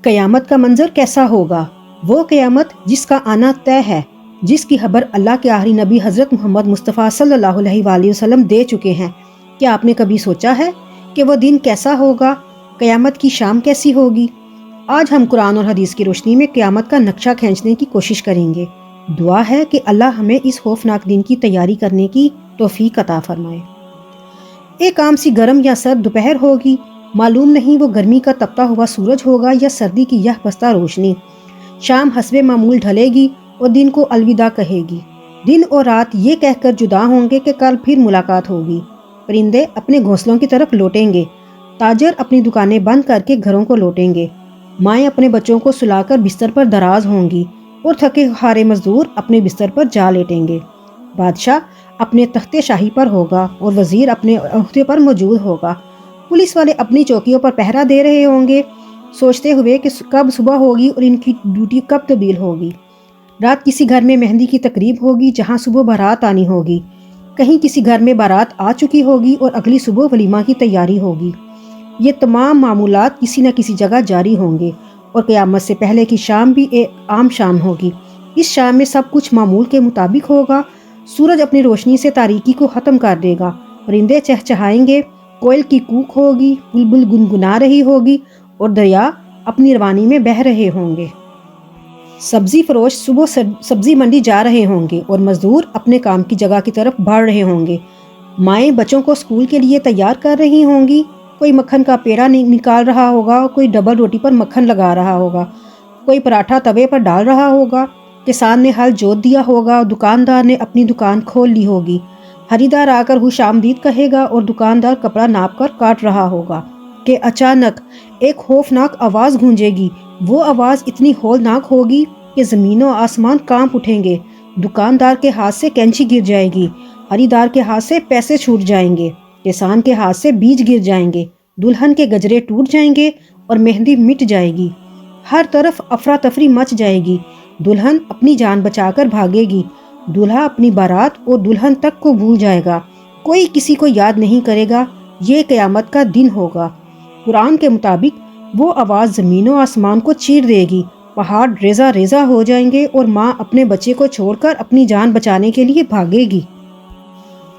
قیامت کا منظر کیسا ہوگا؟ وہ قیامت جس کا آنا طے ہے، جس کی خبر اللہ کے آخری نبی حضرت محمد مصطفیٰ صلی اللہ علیہ وآلہ وسلم دے چکے ہیں۔ کیا آپ نے کبھی سوچا ہے کہ وہ دن کیسا ہوگا؟ قیامت کی شام کیسی ہوگی؟ آج ہم قرآن اور حدیث کی روشنی میں قیامت کا نقشہ کھینچنے کی کوشش کریں گے۔ دعا ہے کہ اللہ ہمیں اس خوفناک دن کی تیاری کرنے کی توفیق عطا فرمائے۔ ایک عام سی گرم یا سرد دوپہر ہوگی، معلوم نہیں وہ گرمی کا تپتا ہوا سورج ہوگا یا سردی کی یہ بستہ روشنی۔ شام حسب معمول ڈھلے گی اور دن کو الوداع کہے گی۔ دن اور رات یہ کہہ کر جدا ہوں گے کہ کل پھر ملاقات ہوگی۔ پرندے اپنے گھونسلوں کی طرف لوٹیں گے، تاجر اپنی دکانیں بند کر کے گھروں کو لوٹیں گے، مائیں اپنے بچوں کو سلا کر بستر پر دراز ہوں گی اور تھکے ہارے مزدور اپنے بستر پر جا لیٹیں گے۔ بادشاہ اپنے تخت شاہی پر ہوگا اور وزیر اپنے عہدے پر موجود ہوگا۔ پولیس والے اپنی چوکیوں پر پہرا دے رہے ہوں گے، سوچتے ہوئے کہ کب صبح ہوگی اور ان کی ڈیوٹی کب تبدیل ہوگی۔ رات کسی گھر میں مہندی کی تقریب ہوگی جہاں صبح بارات آنی ہوگی، کہیں کسی گھر میں بارات آ چکی ہوگی اور اگلی صبح ولیمہ کی تیاری ہوگی۔ یہ تمام معمولات کسی نہ کسی جگہ جاری ہوں گے اور قیامت سے پہلے کی شام بھی ایک عام شام ہوگی۔ اس شام میں سب کچھ معمول کے مطابق ہوگا۔ سورج اپنی روشنی سے تاریکی کو ختم کر دے گا، پرندے چہچہائیں گے، کوئل کی کوک ہوگی، بلبل گنگنا رہی ہوگی اور دریا اپنی روانی میں بہہ رہے ہوں گے۔ سبزی فروش صبح سبزی منڈی جا رہے ہوں گے اور مزدور اپنے کام کی جگہ کی طرف بڑھ رہے ہوں گے۔ مائیں بچوں کو اسکول کے لیے تیار کر رہی ہوں گی، کوئی مکھن کا پیڑا نکال رہا ہوگا، کوئی ڈبل روٹی پر مکھن لگا رہا ہوگا، کوئی پراٹھا توے پر ڈال رہا ہوگا۔ کسان نے ہل جوت دیا ہوگا، دکاندار نے اپنی دکان کھول لی ہوگی۔ خریدار آ کر خوش آمدید کہے گا اور دکاندار کپڑا ناپ کر کاٹ رہا ہوگا کہ اچانک ایک خوفناک آواز گونجے گی۔ وہ آواز اتنی ہولناک ہوگی کہ زمین و آسمان کانپ اٹھیں گے۔ دکاندار کے ہاتھ سے کینچی گر جائے گی، خریدار کے ہاتھ سے پیسے چھوٹ جائیں گے، کسان کے ہاتھ سے بیج گر جائیں گے، دلہن کے گجرے ٹوٹ جائیں گے اور مہندی مٹ جائے گی۔ ہر طرف افراتفری مچ جائے گی۔ دلہن اپنی جان بچا کر بھاگے گی، دولہا اپنی بارات اور دلہن تک کو بھول جائے گا، کوئی کسی کو یاد نہیں کرے گا۔ یہ قیامت کا دن ہوگا۔ قرآن کے مطابق وہ آواز زمین و آسمان کو چیر دے گی، پہاڑ ریزہ ریزہ ہو جائیں گے اور ماں اپنے بچے کو چھوڑ کر اپنی جان بچانے کے لیے بھاگے گی۔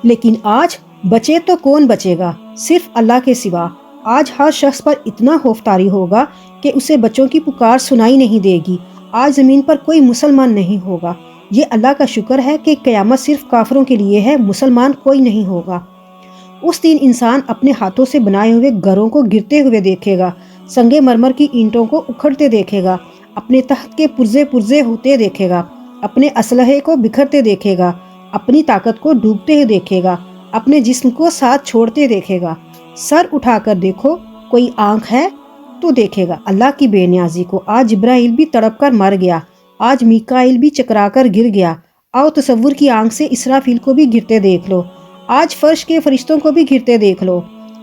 لیکن آج بچے تو کون بچے گا؟ صرف اللہ کے سوا۔ آج ہر شخص پر اتنا خوف طاری ہوگا کہ اسے بچوں کی پکار سنائی نہیں دے گی۔ آج زمین پر کوئی مسلمان نہیں ہوگا۔ یہ اللہ کا شکر ہے کہ قیامت صرف کافروں کے لیے ہے، مسلمان کوئی نہیں ہوگا۔ اس دن انسان اپنے ہاتھوں سے بنائے ہوئے گھروں کو گرتے ہوئے دیکھے گا، سنگ مرمر کی اینٹوں کو اکھڑتے دیکھے گا، اپنے تخت کے پرزے پرزے ہوتے دیکھے گا، اپنے اسلحے کو بکھرتے دیکھے گا، اپنی طاقت کو ڈوبتے ہوئے دیکھے گا، اپنے جسم کو ساتھ چھوڑتے دیکھے گا۔ سر اٹھا کر دیکھو، کوئی آنکھ ہے تو دیکھے گا اللہ کی بے نیازی کو۔ آج جبرائیل بھی تڑپ کر مر گیا، آج میکائیل بھی چکرا کر گر گیا۔ آؤ تصور کی آنکھ سے اسرافیل کو بھی گرتے دیکھ لو، آج فرش کے فرشتوں کو بھی گرتے دیکھ لو۔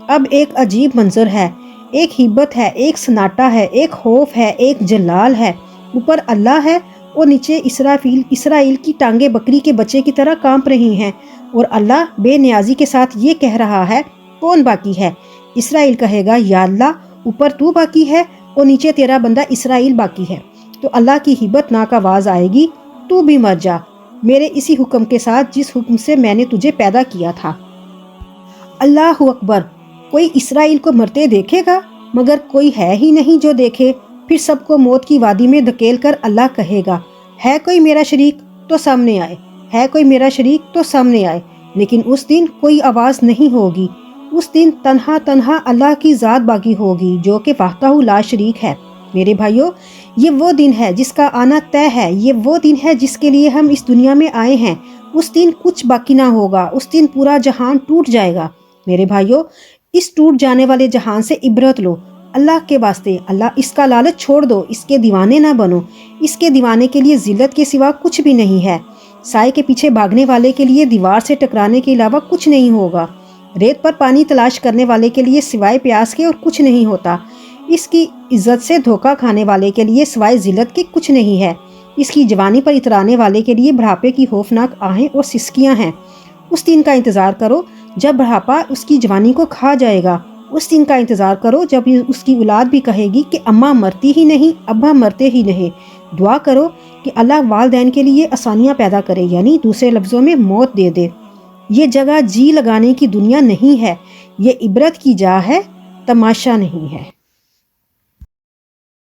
اب ایک عجیب منظر ہے، ایک ہیبت ہے، ایک سناٹا ہے، ایک خوف ہے، ایک جلال ہے۔ اوپر اللہ ہے اور نیچے اسرائیل کی ٹانگیں بکری کے بچے کی طرح کانپ رہی ہیں، اور اللہ بے نیازی کے ساتھ یہ کہہ رہا ہے، کون باقی ہے؟ اسرائیل کہے گا، یا اللہ، اوپر تو باقی ہے اور نیچے تیرا بندہ اسرائیل باقی ہے۔ تو اللہ کی ہیبت ناک آواز آئے گی، تو بھی مر جا میرے اسی حکم کے ساتھ جس حکم سے میں نے تجھے پیدا کیا تھا۔ اللہ اکبر۔ کوئی اسرائیل کو مرتے دیکھے گا؟ مگر کوئی ہے ہی نہیں جو دیکھے۔ پھر سب کو موت کی وادی میں دھکیل کر اللہ کہے گا، ہے کوئی میرا شریک تو سامنے آئے، ہے کوئی میرا شریک تو سامنے آئے۔ لیکن اس دن کوئی آواز نہیں ہوگی۔ اس دن تنہا تنہا اللہ کی ذات باقی ہوگی جو کہ وحدہ لا شریک ہے۔ میرے بھائیوں، یہ وہ دن ہے جس کا آنا طے ہے، یہ وہ دن ہے جس کے لیے ہم اس دنیا میں آئے ہیں۔ اس دن کچھ باقی نہ ہوگا، اس دن پورا جہان ٹوٹ جائے گا۔ میرے بھائیوں، اس ٹوٹ جانے والے جہان سے عبرت لو۔ اللہ کے واسطے اس کا لالچ چھوڑ دو، اس کے دیوانے نہ بنو۔ اس کے دیوانے کے لیے ذلت کے سوا کچھ بھی نہیں ہے۔ سائے کے پیچھے بھاگنے والے کے لیے دیوار سے ٹکرانے کے علاوہ کچھ نہیں ہوگا۔ ریت پر پانی تلاش کرنے والے کے لیے سوائے پیاس کے اور کچھ نہیں ہوتا۔ اس کی عزت سے دھوکہ کھانے والے کے لیے سوائے ذلت کے کچھ نہیں ہے۔ اس کی جوانی پر اترانے والے کے لیے بڑھاپے کی خوفناک آہیں اور سسکیاں ہیں۔ اس دن کا انتظار کرو جب بڑھاپا اس کی جوانی کو کھا جائے گا۔ اس دن کا انتظار کرو جب اس کی اولاد بھی کہے گی کہ اماں مرتی ہی نہیں، ابا مرتے ہی نہیں۔ دعا کرو کہ اللہ والدین کے لیے آسانیاں پیدا کرے، یعنی دوسرے لفظوں میں موت دے دے۔ یہ جگہ جی لگانے کی دنیا نہیں ہے، یہ عبرت کی جا ہے، تماشا نہیں ہے۔